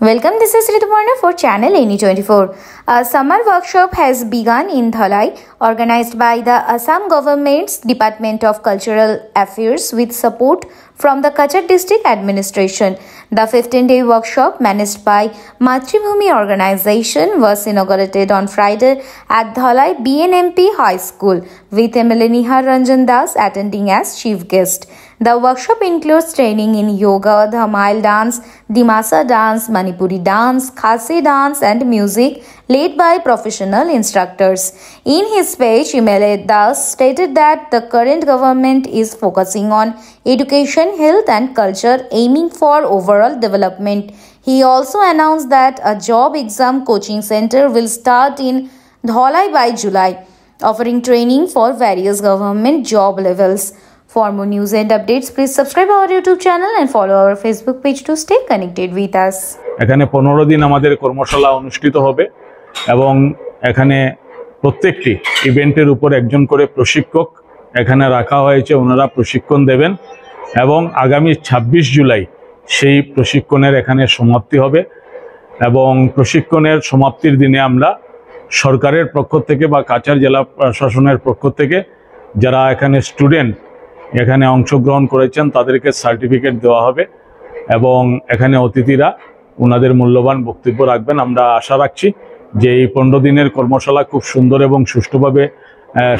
Welcome, this is Rituparna for channel ANI24. A summer workshop has begun in Dhalai, organized by the Assam government's Department of Cultural Affairs with support from the Kachar district administration. The 15-day workshop, managed by Matribhumi organization, was inaugurated on Friday at Dhalai BNMP High School, with MLA Nihar Ranjan Das attending as chief guest. The workshop includes training in yoga, Dhamail dance, Dimasa dance, Manipuri dance, Khasi dance and music led by professional instructors. In his speech, MLA Das stated that the current government is focusing on education, health and culture, aiming for overall development. He also announced that a job exam coaching center will start in Dhalai by July, offering training for various government job levels. For more news and updates, please subscribe our YouTube channel and follow our Facebook page to stay connected with us. এখানে 15 দিন আমাদের কর্মশালা অনুষ্ঠিত হবে এবং এখানে প্রত্যেকটি ইভেন্টের উপর একজন করে প্রশিক্ষক এখানে রাখা হয়েছে। ওনারা প্রশিক্ষণ দেবেন এবং আগামী 26 জুলাই সেই প্রশিক্ষণের এখানে সমাপ্তি হবে এবং প্রশিক্ষণের সমাপ্তির দিনে আমরা সরকারের পক্ষ থেকে বা কাছাড় জেলা প্রশাসনের পক্ষ থেকে যারা এখানে স্টুডেন্ট এখানে অংশগ্রহণ করেছেন তাদেরকে সার্টিফিকেট দেওয়া হবে এবং এখানে অতিথিরা ওনাদের মূল্যবান বক্তব্য রাখবেন। আমরা আশা রাখছি যে এই 15 দিনের কর্মশালা খুব সুন্দর এবং সুষ্ঠুভাবে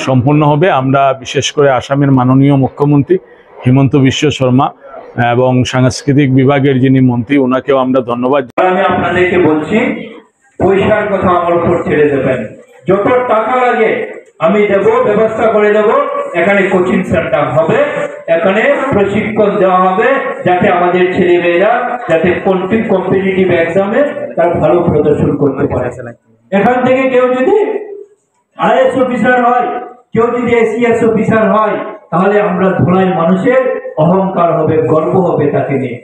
সম্পন্ন হবে। আমরা বিশেষ করে আসামের মাননীয় মুখ্যমন্ত্রী হিমন্ত বিশ্ব শর্মা এবং সাংস্কৃতিক বিভাগের যিনি মন্ত্রী ওনাকেও আমরা ধন্যবাদ। আমি আপনাদেরকে বলছি, পয়সার কথা আমার উপর ছেড়ে দেবেন, যত টাকা লাগে আমি দেব, ব্যবস্থা করে দেব। এখানে কোচিং সেন্টার হবে, এখানে প্রশিক্ষণ দেওয়া হবে যাতে আমাদের ছেলেমেয়েরা যাতে কম্পিটিটিভ এক্সামে তার ভালো প্রদর্শন করতে পারে। এখান থেকে কেউ যদি আইএস অফিসার হয়, কেউ যদি এসিএস অফিসার হয়, তাহলে আমরা ধলাই মানুষের অহংকার হবে, গর্ব হবে তাকে নিয়ে।